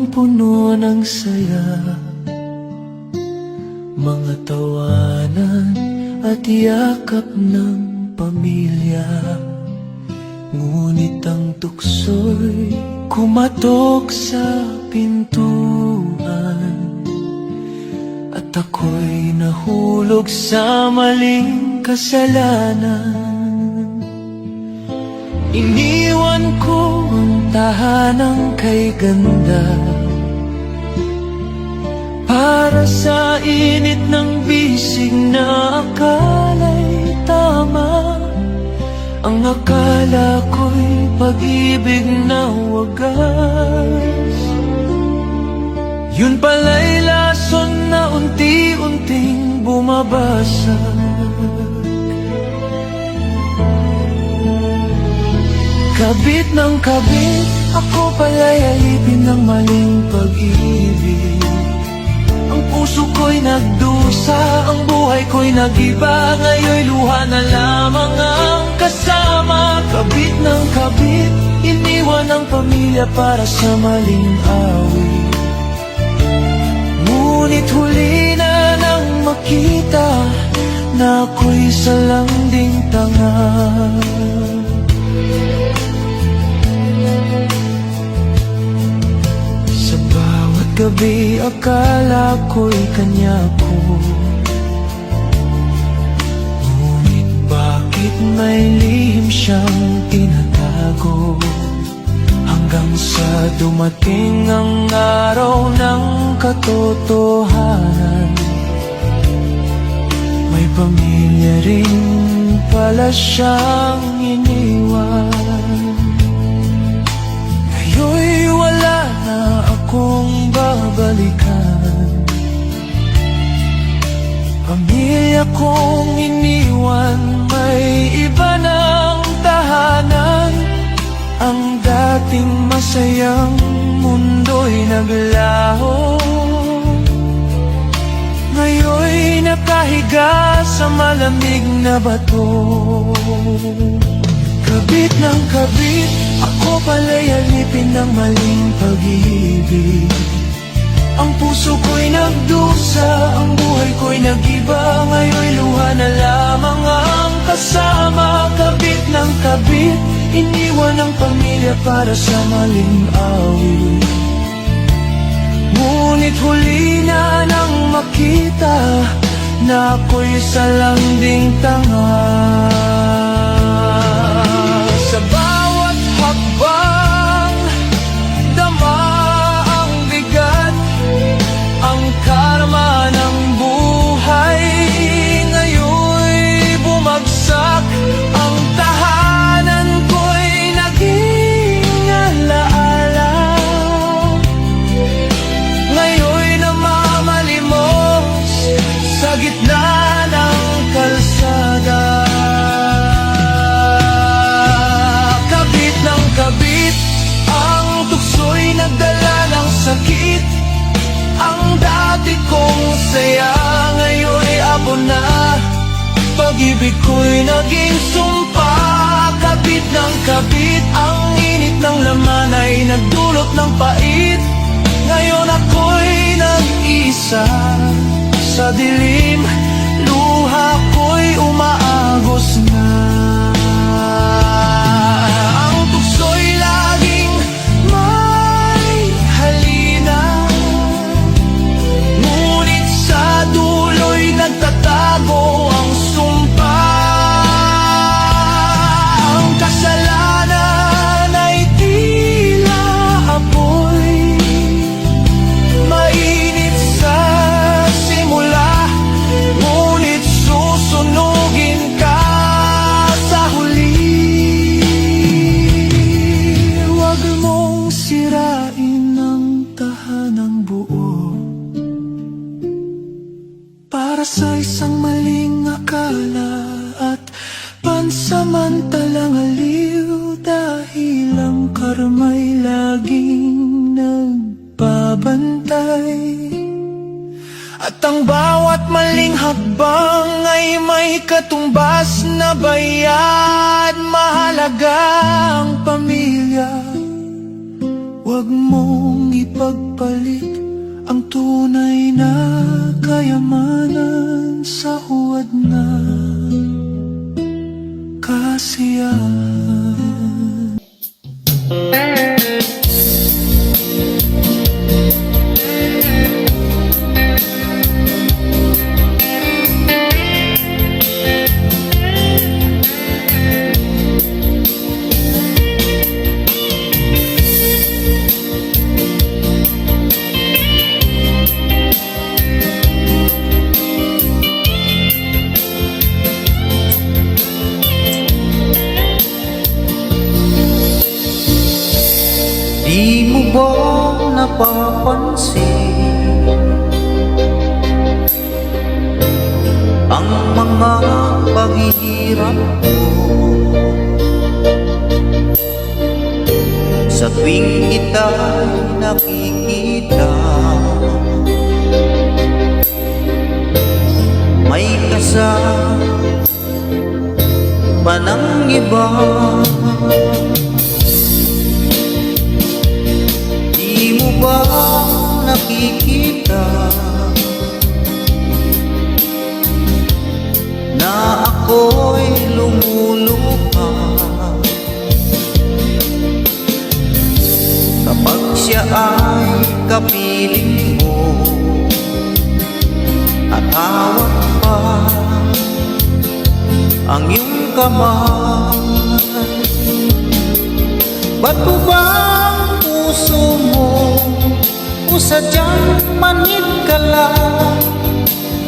punong-puno ng saya, mga tawanan at yakap ng pamilya. Ngunit ang tukso'y kumatok sa pintuan, at ako'y nahulog sa maling kasalanan. Iniwan ko ang tahanang kay ganda para sa init ng bisig na akala'y tama. Ang akala ko'y pag-ibig na wagas, yun pala'y lason na unti-unting bumabasag. Kabit ng kabit, ako pala'y alipin ng maling pag-ibig. Ang puso ko'y nagdusa, ang buhay ko'y nag-iba. Ngayon'y luha na lamang ang kasama. Kabit ng kabit, iniwan ang pamilya para sa maling awit. Ngunit huli na nang makita na ako'y salanding tanga. Gabi akala ko'y kanya ko, ngunit bakit may lihim siyang tinatago? Hanggang sa dumating ang araw ng katotohanan, may pamilya rin pala siyang iniwan. Ngayon'y wala na akong babalikan, pamilya kong iniwan, may iba ng tahanan. Ang dating masayang mundo'y naglaho, ngayon'y nakahiga sa malamig na bato. Kabit ng kabit, ako pala'y alipin ng maling pag-ibig. Ang puso ko'y nagdusa, ang buhay ko'y nag-iba. Ngayon'y luha na lamang ang kasama. Kabit ng kabit, iniwan ang pamilya para sa maling awit. Ngunit huli na nang makita na ako'y salanding tanga. Sa bawat hakbang, dama ang bigat, ang karma ng buhay. Ngayon'y bumagsak, ang tahanan ko'y naging alaala. Ngayon'y namamalimos sa gitna ng kalsada. Kabit, ang tukso'y nagdala ng sakit. Ang dati kong saya, ngayon'y abon na. Pag-ibig ko'y naging sumpa. Kabit ng kabit, ang init ng laman ay nagdulot ng pait. Ngayon ako'y nag-isa sa dilim, luha ko'y umaagos na. Nagtatago ang sumpa. Ang kasalanan ay tila apoy, mainit sa simula, ngunit susunugin ka sa huli. Huwag mong sirain ang tahanang buo para sa isang maling akala at pansamantalang aliw. Dahil ang karma'y laging nagbabantay, at ang bawat maling hakbang ay may katumbas na bayad. Mahalaga ang pamilya, huwag mong ipagpaliban. Di mo ba napapansin ang mga paghihirap ko sa tuwing kita'y nakikita? May kasama ng iba. Di mo ba nakikita na ako'y lumuluha kapag siya ay kapiling mo at hawak pa ang iyong kamay? Ba't po ba ang puso mo o sadyang manhid ka lang?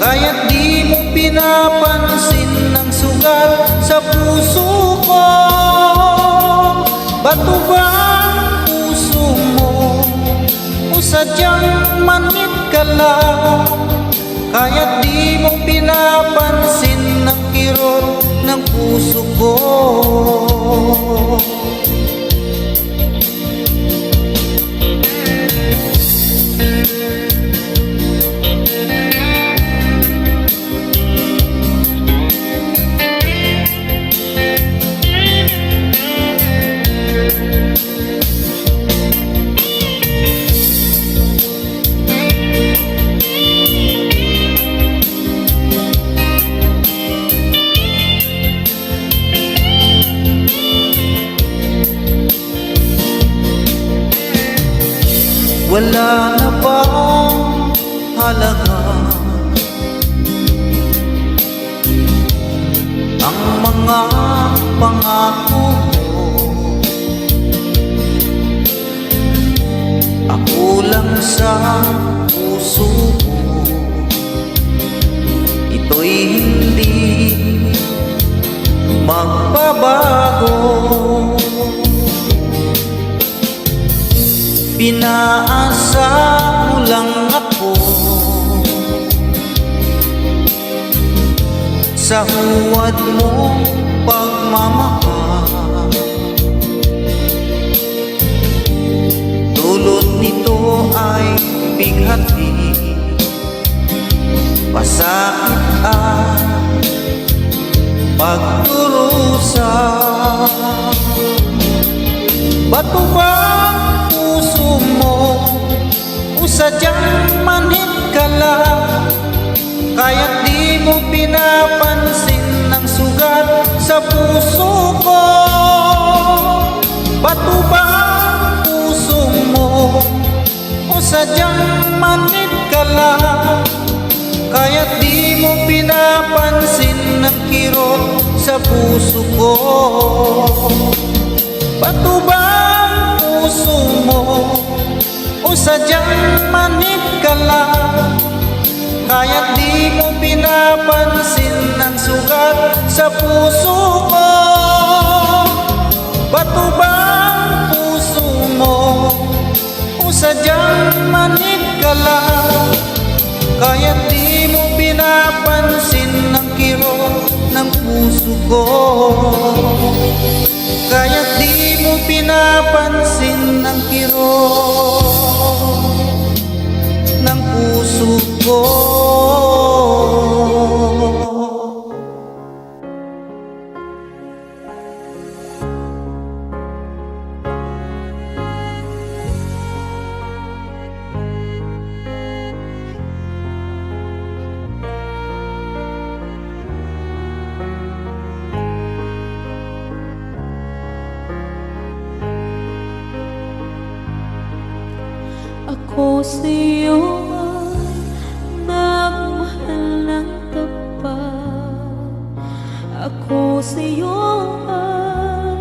Kaya't di mo pinapansin ang sugat sa puso ko. Ba't po ba ang puso mo o sadyang manhid ka lang? Kaya't di mo pinapansin ang kirot ng puso ko. Wala na bang halaga ang mga pangako mo? Ako lang sa puso mo, ito'y hindi magbabago. Pinaasa mo lang ako sa huwad mong pagmamahal. Dulot nito ay bighati, pasakit at pagdurusa. Ba't po ba puso mo o sadyang manhid ka lang? Kaya't di mo pinapansin ang sugat sa puso ko. Ba't po ba puso mo o sadyang manhid ka lang? Kaya't di mo pinapansin ang kirot sa puso ko. Ba't po ba puso mo o sadyang manhid ka lang? Kaya't di mo pinapansin ang sugat sa puso ko. Ba't po ba puso mo o sadyang manhid ka lang? Kaya't di mo pinapansin ang kirot ng puso ko. Kaya't di mo pinapansin ang kirot ng puso ko. Ako sa'yo ay nagmahal ng tapat. Ako sa'yo ay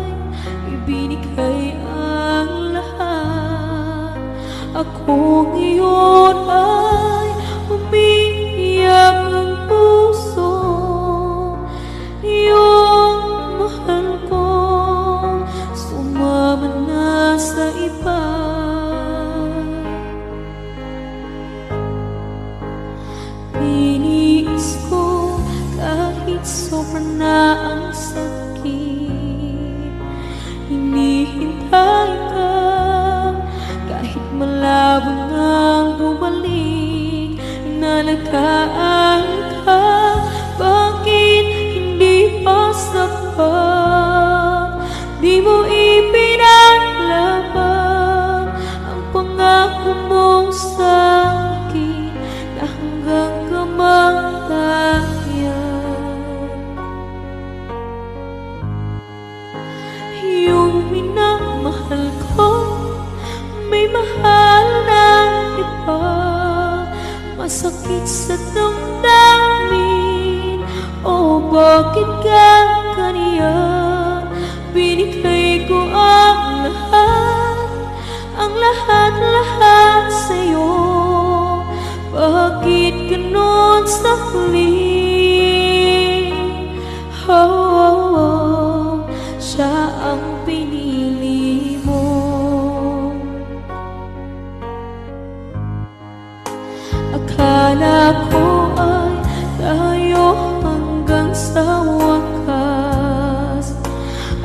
ibinigay ang lahat. Ako ngayon ay umiiyak ang puso. Iyong mahal ko sumama na sa iba. na ang sakit. Hinihintay ka kahit malabo nang bumalik. Inalagaan ka, bakit hindi pa sapat? Di mo ipinaglaban ang pangako mo sa akin na hanggang kamatayan. Yung minamahal ko may mahal na iba, masakit sa damdamin. O bakit ka kaniya? Binigay ko ang lahat sa'yo. Bakit ganon sa huli? Siya ang pinili mo. Akala ko ay tayo hanggang sa wakas.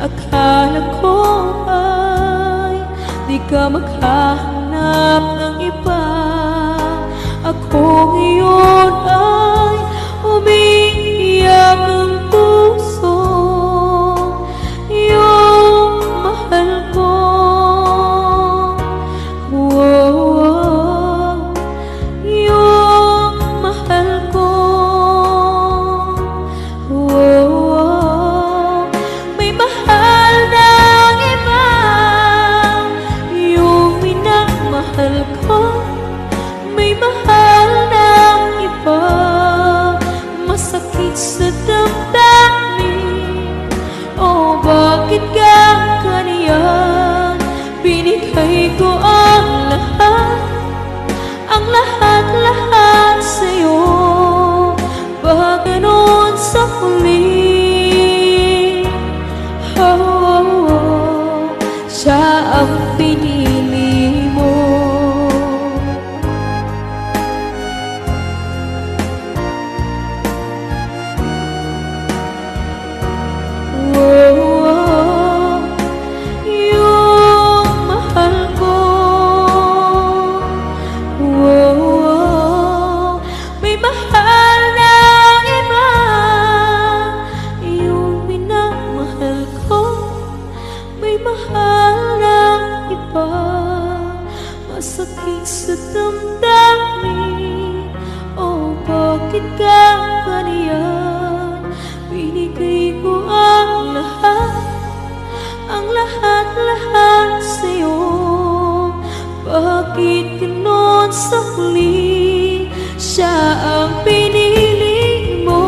Akala ko ay di ka maghahanap ng iba. Ako ngayon ay umiiyak ng puso. Yung mahal ko, yung mahal ko, may mahal ng iba. Yung minamahal ko may mahal ng iba, masakit sa damdamin. O bakit ka kaniyan? Binigay ko ang lahat sa'yo. Bakit ganon sa huli? Siya ang pinili mo. Yung mahal ko, may mahal ng iba. Yung minamahal ko may mahal ng iba, masakit sa damdamin. O bakit ka kaniyan? Binigay ko ang lahat sa'yo. Bakit ganon sa huli? Siya ang pinili mo.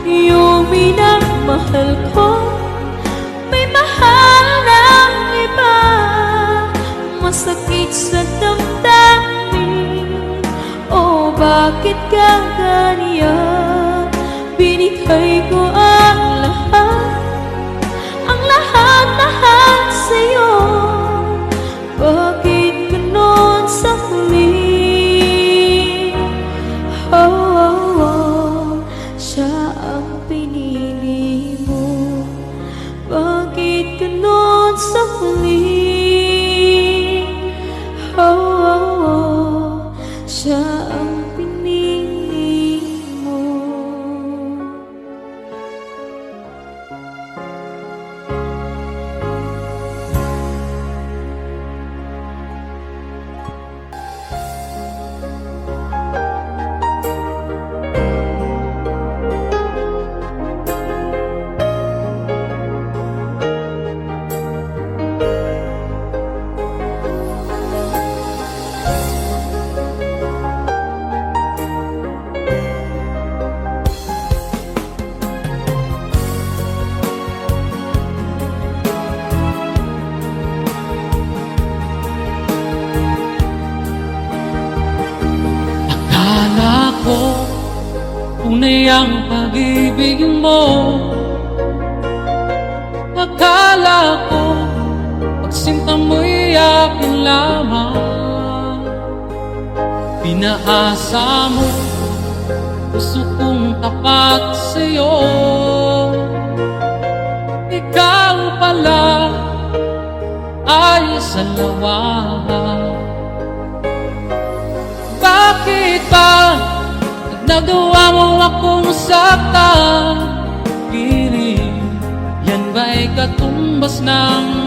Yung minamahal ko may mahal ng iba, masakit sa damdamin. O bakit ka ganyan? Binigay ko ang lahat sa'yo. Bakit ganon sa huli? Siya ang pinili mo. Bakit ganon sa huli? Siya ang pinili mo. Akala ko tunay ang pag-ibig mo. Akala ko pagsinta mo'y akin lamang. Pinaasa mo Gusto kong tapat sa'yo, ikaw pala ay salawa. Bakit ba nagawa mo akong saktan? Piling, yan ba'y katumbas ng